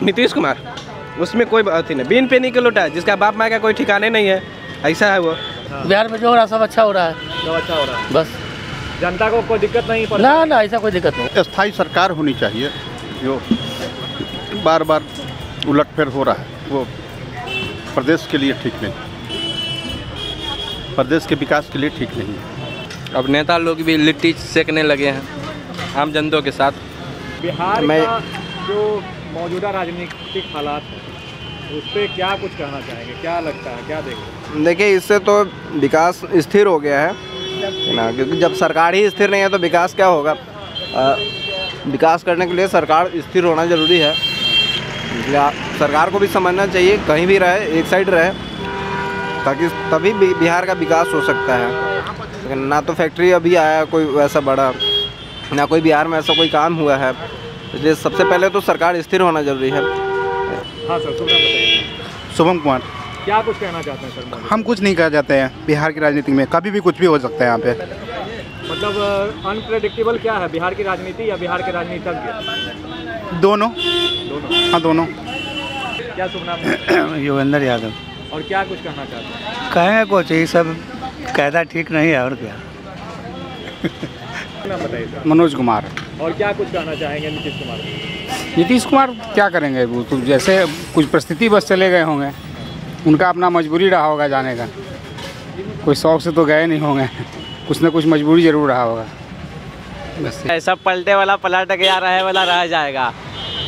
नीतीश कुमार, उसमें कोई बात ही नहीं, बीन पे नहीं के लौटा है, जिसका बाप माँ का कोई ठिकाने नहीं है, ऐसा है वो। बिहार में जो हो रहा है सब अच्छा हो रहा है, सब अच्छा हो रहा है, बस जनता को कोई दिक्कत नहीं पड़ ना ना, ऐसा कोई दिक्कत नहीं। स्थायी सरकार होनी चाहिए, जो बार बार उलटफेर हो रहा है वो प्रदेश के लिए ठीक नहीं, प्रदेश के विकास के लिए ठीक नहीं है। अब नेता लोग भी लिट्टी सेकने लगे हैं आम जनता के साथ। बिहार का जो मौजूदा राजनीतिक हालात है उस पर क्या कुछ कहना चाहेंगे, क्या लगता है, क्या देखें? देखिए, इससे तो विकास स्थिर हो गया है ना, क्योंकि जब सरकार ही स्थिर नहीं है तो विकास क्या होगा। विकास करने के लिए सरकार स्थिर होना ज़रूरी है, इसलिए सरकार को भी समझना चाहिए, कहीं भी रहे एक साइड रहे, ताकि तभी बिहार का विकास हो सकता है। ना तो फैक्ट्री अभी आया कोई वैसा बड़ा, ना कोई बिहार में ऐसा कोई काम हुआ है, इसलिए सबसे पहले तो सरकार स्थिर होना ज़रूरी है। हाँ सर, शुभ नाम बताइए। शुभम कुमार। क्या कुछ कहना चाहते हैं सर? हम कुछ नहीं कह जाते हैं, बिहार की राजनीति में कभी भी कुछ भी हो सकता है यहाँ पे। मतलब अनप्रेडिक्टेबल क्या है, बिहार की राजनीति या बिहार के राजनीतिज्ञ? दोनों। हाँ, दोनों। क्या शुभ नाम? योगेंद्र यादव। और क्या कुछ कहना चाहते हैं? कहेंगे कुछ, ये सब कहता ठीक नहीं है, और क्या। नाम बताइए सर। मनोज कुमार। और क्या कुछ कहना चाहेंगे नीतीश कुमार? नीतीश कुमार क्या करेंगे, वो तो जैसे कुछ परिस्थिति बस चले गए होंगे, उनका अपना मजबूरी रहा होगा जाने का, कोई शौक से तो गए नहीं होंगे, कुछ ना कुछ मजबूरी जरूर रहा होगा बस। ऐसा पलटे वाला पलट गया, रहे वाला रह जाएगा।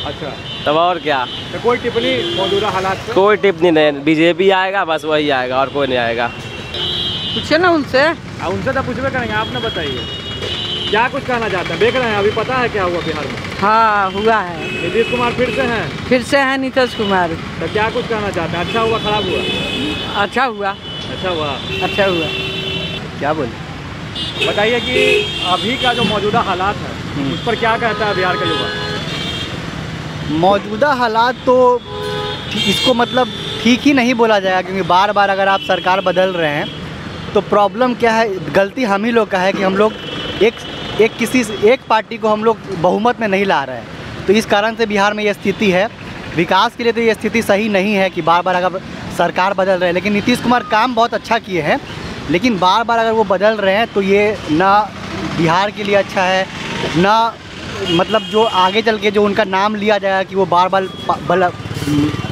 अच्छा, तब और क्या, तो कोई टिप्पणी मौजूदा हालात पर? कोई टिप्पणी नहीं, बीजेपी आएगा बस, वही आएगा और कोई नहीं आएगा। पूछे ना उनसे, उनसे तो पूछबे करेंगे, आपने बताइए क्या कुछ कहना चाहते हैं? देख रहे हैं अभी, पता है क्या हुआ बिहार में? हाँ हुआ है, नीतीश कुमार फिर से हैं। नीतीश कुमार। तो क्या कुछ कहना चाहते हैं? अच्छा हुआ, खराब हुआ? अच्छा हुआ, अच्छा हुआ। अच्छा हुआ। क्या बोले, बताइए कि अभी का जो मौजूदा हालात है उस पर क्या कहता है बिहार का युवा? मौजूदा हालात तो इसको मतलब ठीक ही नहीं बोला जाएगा, क्योंकि बार बार अगर आप सरकार बदल रहे हैं तो प्रॉब्लम क्या है, गलती हम ही लोग का है कि हम लोग एक पार्टी को हम लोग बहुमत में नहीं ला रहे हैं, तो इस कारण से बिहार में ये स्थिति है। विकास के लिए तो ये स्थिति सही नहीं है कि बार बार अगर सरकार बदल रहे हैं, लेकिन नीतीश कुमार काम बहुत अच्छा किए हैं, लेकिन बार बार अगर वो बदल रहे हैं तो ये ना बिहार के लिए अच्छा है, ना मतलब जो आगे चल के जो उनका नाम लिया जाएगा कि वो बार बार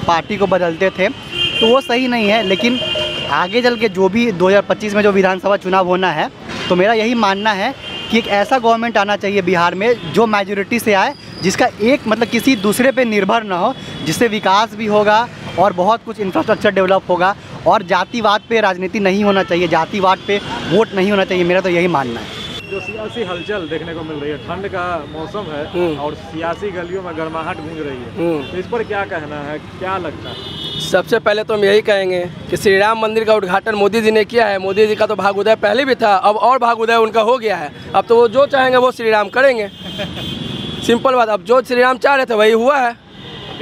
पार्टी को बदलते थे, तो वो सही नहीं है। लेकिन आगे चल के जो भी 2025 में जो विधानसभा चुनाव होना है, तो मेरा यही मानना है कि एक ऐसा गवर्नमेंट आना चाहिए बिहार में जो मेजॉरिटी से आए, जिसका एक मतलब किसी दूसरे पे निर्भर ना हो, जिससे विकास भी होगा और बहुत कुछ इंफ्रास्ट्रक्चर डेवलप होगा, और जातिवाद पे राजनीति नहीं होना चाहिए, जातिवाद पे वोट नहीं होना चाहिए, मेरा तो यही मानना है। जो सियासी हलचल देखने को मिल रही है, ठंड का मौसम है और सियासी गलियों में गर्माहट गूंज रही है, तो इस पर क्या कहना है, क्या लगता है? सबसे पहले तो हम यही कहेंगे कि श्री राम मंदिर का उद्घाटन मोदी जी ने किया है। मोदी जी का तो भाग उदय पहले भी था, अब और भाग उदय उनका हो गया है। अब तो वो जो चाहेंगे वो श्री राम करेंगे, सिंपल बात। अब जो श्री राम चाह रहे थे वही हुआ है।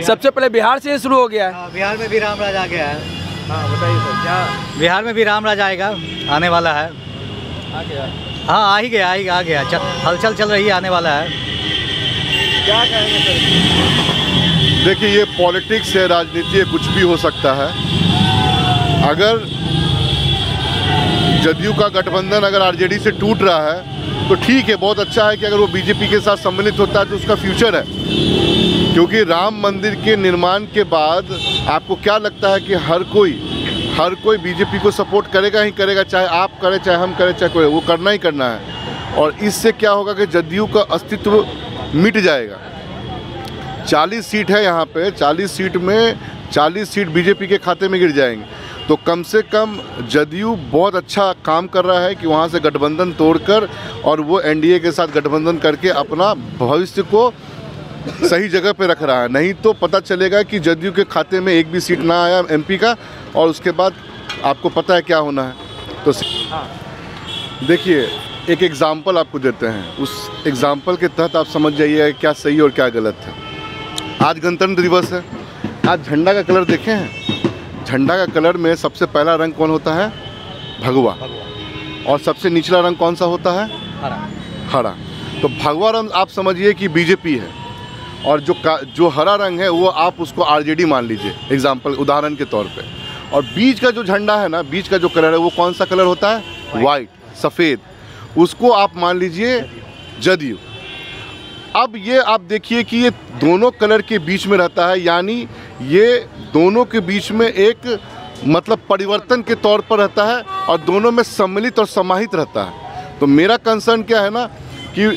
सबसे पहले बिहार से ही शुरू हो गया है। बिहार में भी राम राज आ गया है। हाँ बताइए सर, क्या बिहार में भी राम राज आएगा, आने वाला है। आ गया? हाँ आ गया, हलचल चल रही है, आने वाला है। क्या कहेंगे सर? देखिए, ये पॉलिटिक्स है, राजनीति है, कुछ भी हो सकता है। अगर जदयू का गठबंधन अगर आरजेडी से टूट रहा है तो ठीक है, बहुत अच्छा है कि अगर वो बीजेपी के साथ सम्मिलित होता है तो उसका फ्यूचर है। क्योंकि राम मंदिर के निर्माण के बाद आपको क्या लगता है कि हर कोई बीजेपी को सपोर्ट करेगा ही करेगा, चाहे आप करें, चाहे हम करें, चाहे कोई, वो करना ही करना है। और इससे क्या होगा कि जदयू का अस्तित्व मिट जाएगा। 40 सीट है यहाँ पे, 40 सीट में 40 सीट बीजेपी के खाते में गिर जाएंगे। तो कम से कम जदयू बहुत अच्छा काम कर रहा है कि वहाँ से गठबंधन तोड़कर और वो एनडीए के साथ गठबंधन करके अपना भविष्य को सही जगह पे रख रहा है। नहीं तो पता चलेगा कि जदयू के खाते में एक भी सीट ना आया एमपी का, और उसके बाद आपको पता है क्या होना है। तो देखिए, एक एग्ज़ाम्पल आपको देते हैं, उस एग्ज़ाम्पल के तहत आप समझ जाइए क्या सही और क्या गलत है। आज गणतंत्र दिवस है, आज झंडा का कलर देखे हैं? झंडा का कलर में सबसे पहला रंग कौन होता है? भगवा। और सबसे निचला रंग कौन सा होता है? हरा। तो भगवा रंग आप समझिए कि बीजेपी है, और जो हरा रंग है वो आप उसको आरजेडी मान लीजिए, एग्जाम्पल उदाहरण के तौर पे। और बीच का जो झंडा है ना, बीच का जो कलर है वो कौन सा कलर होता है? वाइट, सफ़ेद, उसको आप मान लीजिए जदयू। अब ये आप देखिए कि ये दोनों कलर के बीच में रहता है, यानी ये दोनों के बीच में एक मतलब परिवर्तन के तौर पर रहता है और दोनों में सम्मिलित और समाहित रहता है। तो मेरा कंसर्न क्या है ना कि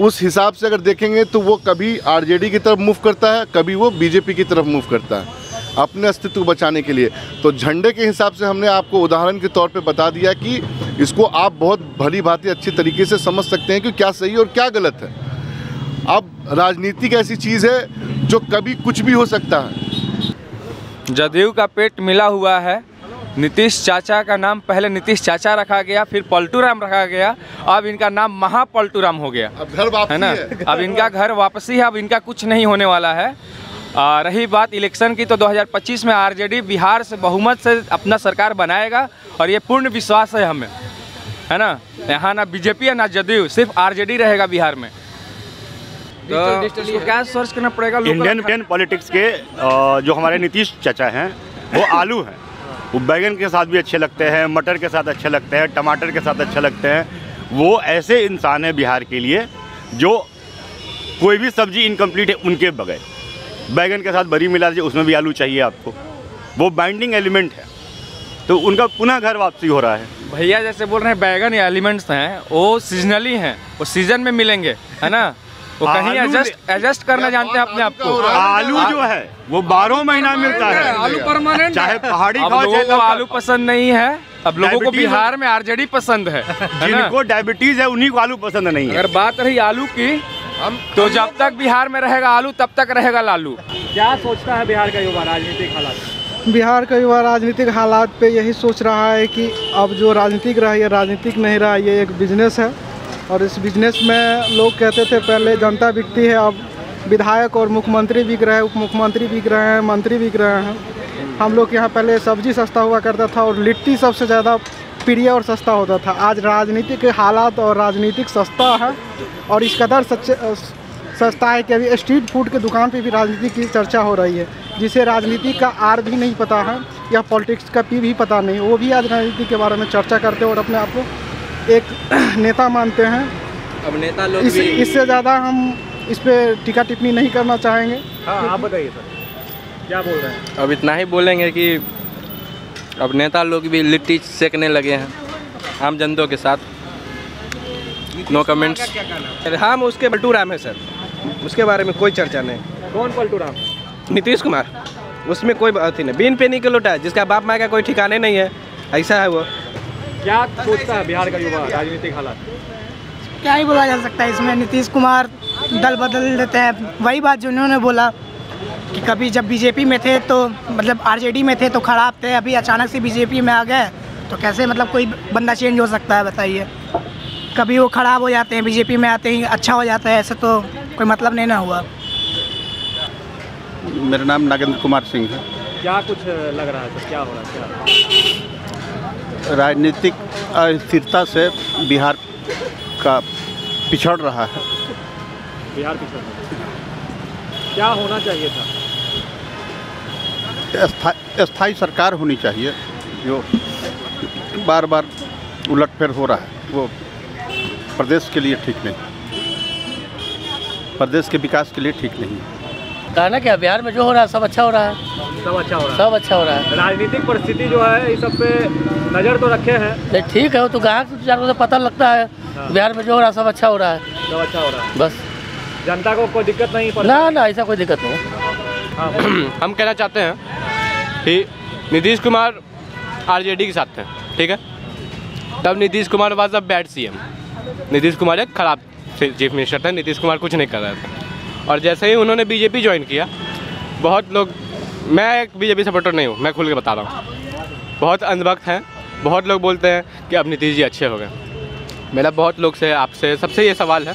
उस हिसाब से अगर देखेंगे तो वो कभी आरजेडी की तरफ मूव करता है, कभी वो बीजेपी की तरफ मूव करता है अपने अस्तित्व को बचाने के लिए। तो झंडे के हिसाब से हमने आपको उदाहरण के तौर पे बता दिया कि इसको आप बहुत भली भांति अच्छी तरीके से समझ सकते हैं कि क्या सही और क्या गलत है। अब राजनीतिक ऐसी चीज़ है जो कभी कुछ भी हो सकता है। जदयू का पेट मिला हुआ है। नीतीश चाचा का नाम पहले नीतीश चाचा रखा गया, फिर पलटू राम रखा गया, अब इनका नाम महापलटू राम हो गया। अब घर वापसी है ना, अब इनका घर वापसी है, अब इनका कुछ नहीं होने वाला है। रही बात इलेक्शन की, तो 2025 में आरजेडी बिहार से बहुमत से अपना सरकार बनाएगा और ये पूर्ण विश्वास है हमें, है ना। यहाँ ना बीजेपी है ना जदयू, सिर्फ आरजेडी रहेगा बिहार में। तो इसको क्या सर्च करना पड़ेगा? इंडियन पॉलिटिक्स के जो हमारे नीतीश चाचा हैं वो आलू हैं। वो बैगन के साथ भी अच्छे लगते हैं, मटर के साथ अच्छे लगते हैं, टमाटर के साथ अच्छे लगते हैं। वो ऐसे इंसान हैं बिहार के लिए जो कोई भी सब्जी इनकम्प्लीट है उनके बगैर। बैगन के साथ बरी मिला दीजिए, उसमें भी आलू चाहिए आपको, वो बाइंडिंग एलिमेंट है। तो उनका पुनः घर वापसी हो रहा है। भैया जैसे बोल रहे हैं बैगन एलिमेंट्स हैं, वो सीजनली हैं, वो सीजन में मिलेंगे, है ना। वो कहीं एडजस्ट करना जानते हैं अपने आप को। आलू जो है वो 12 महीना मिलता है, आलू परमानेंट, चाहे पहाड़ी खाओ। लोगों को आलू पसंद नहीं है, अब लोगों को बिहार में आरजेडी पसंद है। जिनको डायबिटीज है उन्हीं को आलू पसंद नहीं है। अगर बात रही आलू की, तो जब तक बिहार में रहेगा आलू तब तक रहेगा लालू। क्या सोचता है बिहार का युवा राजनीतिक हालात? बिहार का युवा राजनीतिक हालात पे यही सोच रहा है कि अब जो राजनीतिक रहा, ये राजनीतिक नहीं रहा, ये एक बिजनेस है। और इस बिजनेस में लोग कहते थे पहले जनता बिकती है, अब विधायक और मुख्यमंत्री बिक रहे हैं, उप मुख्यमंत्री बिक रहे हैं, मंत्री बिक रहे हैं। हम लोग के यहाँ पहले सब्जी सस्ता हुआ करता था और लिट्टी सबसे ज़्यादा प्रिय और सस्ता होता था। आज राजनीतिक हालात और राजनीतिक सस्ता है और इस कदर सस्ता है कि अभी स्ट्रीट फूड के दुकान पे भी राजनीति की चर्चा हो रही है, जिसे राजनीति का आर भी नहीं पता है या पॉलिटिक्स का पी भी पता नहीं, वो भी आज राजनीति के बारे में चर्चा करते हैं और अपने आप को एक नेता मानते हैं। अब नेता लोग इससे ज़्यादा हम इस पर टीका टिप्पणी नहीं करना चाहेंगे। हाँ, आप बताइए सर, क्या बोल रहे हैं? अब इतना ही बोलेंगे कि अब नेता लोग भी लिट्टी सेकने लगे हैं आम जनता के साथ। No comments. हम उसके पलटू राम है सर, उसके बारे में कोई चर्चा नहीं। कौन पलटू राम? नीतीश कुमार, उसमें कोई बात ही नहीं। बीन पेनी के लौटा है, जिसका बाप माँ का कोई ठिकाने नहीं है, ऐसा है वो। क्या सोचता है बिहार का युवा राजनीतिक हालात? क्या ही बोला जा सकता है इसमें। नीतीश कुमार दल बदल देते हैं, वही बात जो उन्होंने बोला कि कभी जब बीजेपी में थे तो मतलब आरजेडी में थे तो खराब थे, अभी अचानक से बीजेपी में आ गए तो कैसे मतलब कोई बंदा चेंज हो सकता है बताइए। कभी वो खराब हो जाते हैं, बीजेपी में आते ही अच्छा हो जाता है, ऐसे तो कोई मतलब नहीं ना हुआ। मेरा नाम नागेंद्र कुमार सिंह है। क्या कुछ लग रहा है सर, क्या हो रहा है? राजनीतिक अस्थिरता से बिहार का पिछड़ रहा है। बिहार पिछड़ रहा है, क्या होना चाहिए था? स्थायी सरकार होनी चाहिए। जो बार बार उलटफेर हो रहा है वो प्रदेश के लिए ठीक नहीं, प्रदेश के विकास के लिए ठीक नहीं है। कहना क्या, बिहार में जो हो रहा है सब अच्छा हो रहा है, सब अच्छा हो रहा है, सब अच्छा हो रहा है। राजनीतिक परिस्थिति जो है इस सब पे नज़र तो रखे हैं। नहीं ठीक है, वो तो ग्राहक से पता लगता है। हाँ। बिहार में जो हो रहा है सब अच्छा हो रहा है, सब अच्छा हो रहा है, बस जनता को कोई दिक्कत नहीं पड़ ना ऐसा कोई दिक्कत नहीं। हाँ, हम कहना चाहते हैं कि नीतीश कुमार आरजेडी के साथ थे, ठीक है। तब Nitish Kumar was a bad CM. Nitish Kumar एक खराब चीफ मिनिस्टर थे, नीतीश कुमार कुछ नहीं कर रहे थे। और जैसे ही उन्होंने बीजेपी ज्वाइन किया, बहुत लोग, मैं एक बीजेपी सपोर्टर नहीं हूँ, मैं खुल के बता रहा हूँ, बहुत अंधभक्त हैं, बहुत लोग बोलते हैं कि अब नीतीश जी अच्छे हो गए। मेरा बहुत लोग से, आपसे, सबसे ये सवाल है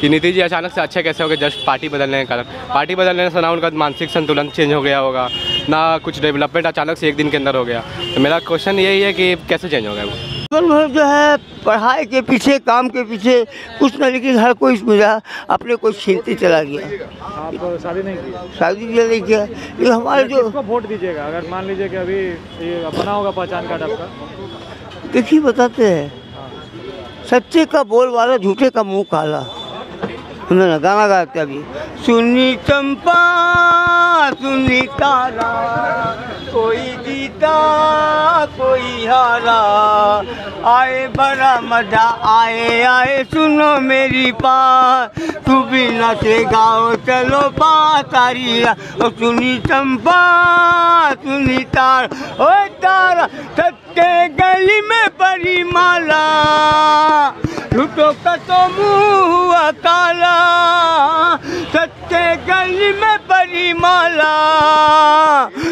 कि नीतीश जी अचानक से अच्छे कैसे हो गए? जस्ट पार्टी बदलने के कारण। पार्टी बदलने से ना उनका मानसिक संतुलन चेंज हो गया होगा, ना कुछ डेवलपमेंट अचानक से एक दिन के अंदर हो गया। तो मेरा क्वेश्चन यही है कि कैसे चेंज हो गया वो? जीवन भर जो है पढ़ाई के पीछे, काम के पीछे कुछ न, लेकिन हर कोई मेरा अपने को छीनते चला गया। आप शादी नहीं की? शादी नहीं किया। ये हमारे जो किसको वोट दीजिएगा अगर मान लीजिए कि अभी ये बना होगा पहचान कार्ड आपका? देखिए बताते हैं, सच्चे का बोल वाला, झूठे का मुंह काला। ना गाना गाते अभी, सुनी चंपा सुनी तारा, कोई जीता कोई हारा, आए बड़ा मजा आए आए सुनो मेरी बात, तू भी नाचे गाओ चलो तारी। और सुनी चंपा सुनी तारा, ओ तारा सच्चे गली में पड़ी माला, झूठों का तो मुँह हुआ काला, सच्चे गली में पड़ी माला,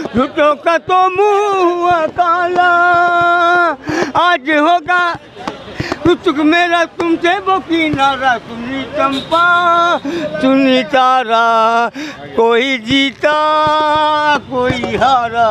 झूठों का तो मुँह हुआ काला। आज होगा तुझ मेरा तुमसे वो किनारा, सुनी चंपा सुनी तारा, कोई जीता कोई हारा।